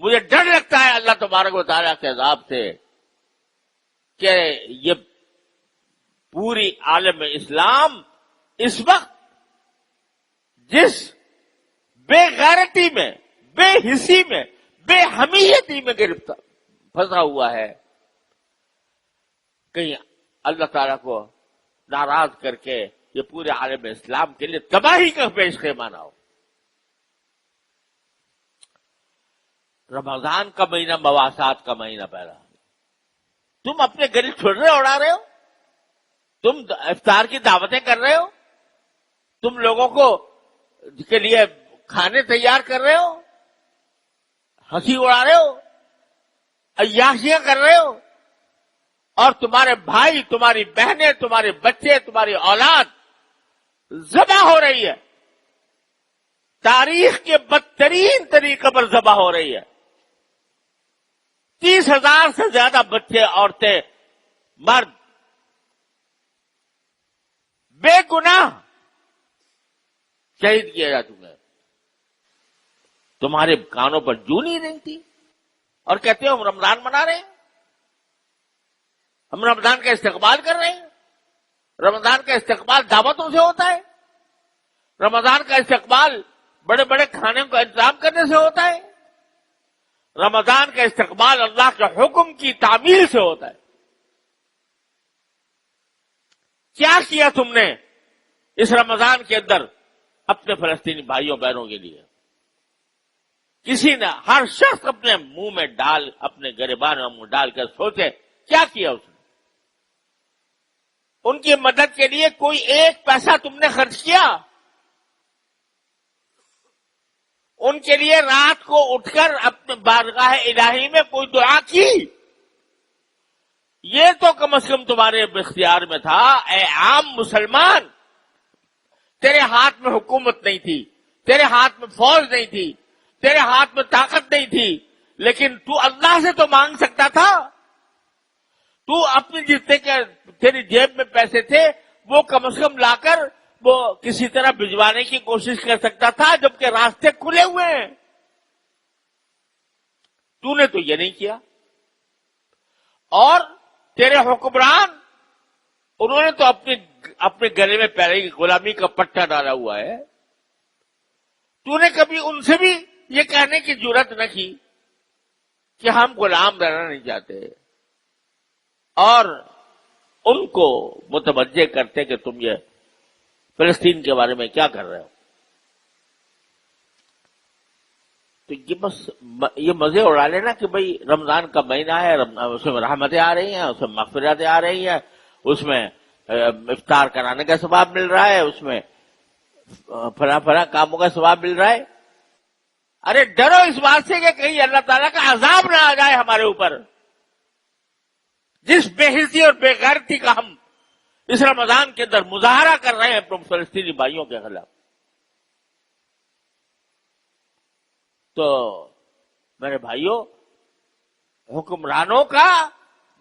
مجھے ڈر لگتا ہے اللہ تبارک و تعالیٰ کے عذاب سے کہ یہ پوری عالم اسلام اس وقت جس بے غیرتی میں، بے حسی میں، بے حمیتی میں گرفتار پھنسا ہوا ہے، کہیں اللہ تعالیٰ کو ناراض کر کے یہ پورے عالم اسلام کے لیے تباہی کا پیش خیمہ نہ ہو۔ رمضان کا مہینہ مواسات کا مہینہ پہلا، تم اپنے گلی چھوڑ اڑا رہے ہو، تم افطار کی دعوتیں کر رہے ہو، تم لوگوں کو کے لیے کھانے تیار کر رہے ہو، ہنسی اڑا رہے ہو، عیاشیاں کر رہے ہو، اور تمہارے بھائی، تمہاری بہنیں، تمہارے بچے، تمہاری اولاد ذبح ہو رہی ہے، تاریخ کے بدترین طریقے پر ذبح ہو رہی ہے۔ 30,000 سے زیادہ بچے، عورتیں، مرد بے گناہ شہید کیے جا چکے ہیں۔ تمہارے کانوں پر جوں نہیں رہتی اور کہتے ہو ہم رمضان منا رہے ہیں، ہم رمضان کا استقبال کر رہے ہیں۔ رمضان کا استقبال دعوتوں سے ہوتا ہے، رمضان کا استقبال بڑے بڑے کھانے کا انتظام کرنے سے ہوتا ہے، رمضان کا استقبال اللہ کے حکم کی تعمیل سے ہوتا ہے۔ کیا کیا تم نے اس رمضان کے اندر اپنے فلسطینی بھائیوں بہنوں کے لیے؟ کسی نے، ہر شخص اپنے منہ میں ڈال، اپنے گریبان میں منہ ڈال کر سوچے کیا کیا اس نے؟ ان کی مدد کے لیے کوئی ایک پیسہ تم نے خرچ کیا؟ ان کے لیے رات کو اٹھ کر اپنے بارگاہ الہی میں کوئی دعا کی؟ یہ تو کم از کم تمہارے اختیار میں تھا۔ اے عام مسلمان، تیرے ہاتھ میں حکومت نہیں تھی، تیرے ہاتھ میں فوج نہیں تھی، تیرے ہاتھ میں طاقت نہیں تھی، لیکن تو اللہ سے تو مانگ سکتا تھا۔ تو اپنے جتنے کے تیری جیب میں پیسے تھے وہ کم از کم لا کر وہ کسی طرح بھجوانے کی کوشش کر سکتا تھا، جبکہ راستے کھلے ہوئے ہیں۔ تو نے تو یہ نہیں کیا۔ اور تیرے حکمران، انہوں نے تو اپنے گلے میں پہلے ہی غلامی کا پٹا ڈالا ہوا ہے۔ تو نے کبھی ان سے بھی یہ کہنے کی جرات نہ کی کہ ہم غلام رہنا نہیں چاہتے، اور ان کو متوجہ کرتے کہ تم یہ فلسطین کے بارے میں کیا کر رہے ہو۔ تو یہ بس یہ مزے اڑا لینا کہ بھئی رمضان کا مہینہ ہے، اس میں رحمتیں آ رہی ہیں، اس میں مغفرتیں آ رہی ہیں، اس میں افطار کرانے کا ثواب مل رہا ہے، اس میں فلاں کاموں کا ثواب مل رہا ہے۔ ارے ڈرو اس بات سے کہ کہیں اللہ تعالیٰ کا عذاب نہ آ جائے ہمارے اوپر، جس بے حسی اور بے غیرتی کا ہم اس رمضان کے اندر مظاہرہ کر رہے ہیں اپنے فلسطینی بھائیوں کے خلاف۔ تو میرے بھائیوں، حکمرانوں کا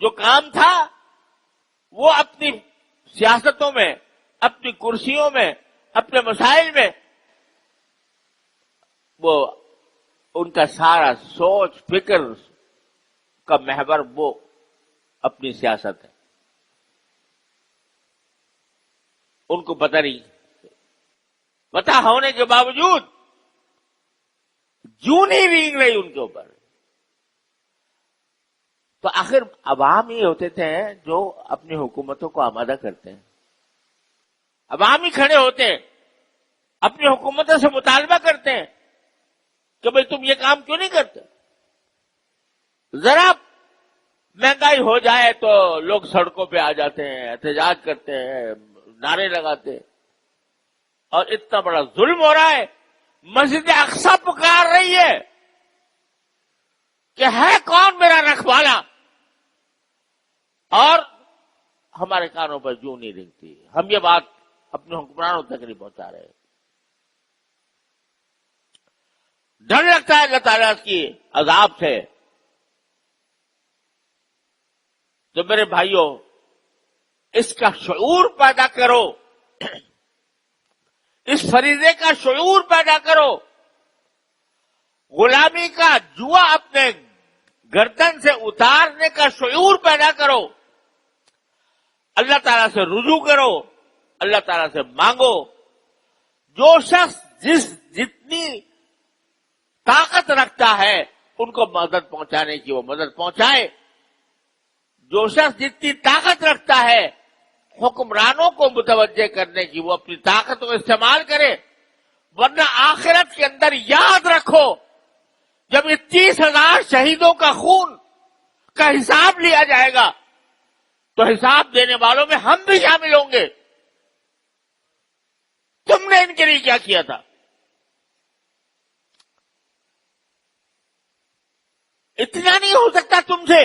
جو کام تھا وہ اپنی سیاستوں میں، اپنی کرسیوں میں، اپنے مسائل میں، وہ ان کا سارا سوچ فکر کا محور وہ اپنی سیاست ہے۔ ان کو پتہ نہیں، پتہ ہونے کے باوجود جوں نہیں رینگ رہی ان کے اوپر۔ تو آخر عوام ہی ہوتے تھے جو اپنی حکومتوں کو آمادہ کرتے ہیں، عوام ہی کھڑے ہوتے ہیں، اپنی حکومتوں سے مطالبہ کرتے ہیں کہ بھئی تم یہ کام کیوں نہیں کرتے؟ ذرا مہنگائی ہو جائے تو لوگ سڑکوں پہ آ جاتے ہیں، احتجاج کرتے ہیں، نعرے لگاتے ہیں، اور اتنا بڑا ظلم ہو رہا ہے۔ مسجد اقصی پکار رہی ہے کہ ہے کون میرا رکھوالا، اور ہمارے کانوں پر جوں نہیں رنگتی۔ ہم یہ بات اپنے حکمرانوں تک نہیں پہنچا رہے۔ ڈر لگتا ہے اللہ تعالیٰ کی عذاب سے۔ تو میرے بھائیوں، اس کا شعور پیدا کرو، اس فریضے کا شعور پیدا کرو۔ غلامی کا جوا اپنے گردن سے اتارنے کا شعور پیدا کرو، اللہ تعالیٰ سے رجوع کرو، اللہ تعالیٰ سے مانگو. جو شخص جتنی طاقت رکھتا ہے ان کو مدد پہنچانے کی وہ مدد پہنچائے. جو شخص جتنی طاقت رکھتا ہے حکمرانوں کو متوجہ کرنے کی وہ اپنی طاقت کو استعمال کرے. ورنہ آخرت کے اندر یاد رکھو جب یہ 30,000 شہیدوں کا خون کا حساب لیا جائے گا تو حساب دینے والوں میں ہم بھی شامل ہوں گے. تم نے ان کے لیے کیا کیا تھا؟ اتنا نہیں ہو سکتا تم سے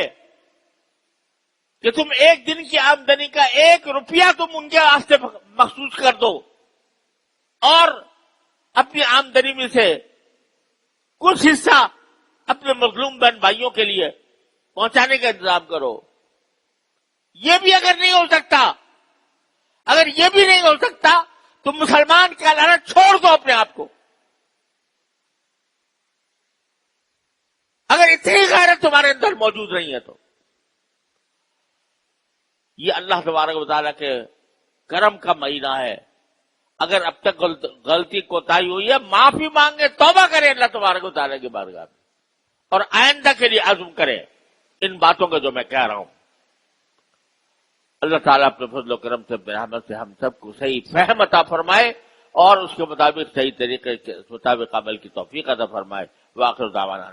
کہ تم ایک دن کی آمدنی کا 1 روپیہ تم ان کے واسطے مخصوص کر دو اور اپنی آمدنی میں سے کچھ حصہ اپنے مظلوم بہن بھائیوں کے لیے پہنچانے کا انتظام کرو. یہ بھی اگر نہیں ہو سکتا، اگر یہ بھی نہیں ہو سکتا تو مسلمان کا لعنت چھوڑ دو اپنے آپ کو. اگر اتنی غیرت تمہارے اندر موجود نہیں ہے تو یہ اللہ تبارک و تعالیٰ کے کرم کا مہینہ ہے. اگر اب تک غلطی کوتاہی ہوئی ہے معافی مانگے، توبہ کرے اللہ تبارک و تعالیٰ کی بارگاہ میں اور آئندہ کے لیے عزم کرے ان باتوں کا جو میں کہہ رہا ہوں. اللہ تعالیٰ اپنے فضل و کرم سے رحمت سے ہم سب کو صحیح فہم عطا فرمائے اور اس کے مطابق صحیح طریقے کے مطابق عمل کی توفیق عطا فرمائے. وآخر دعوانا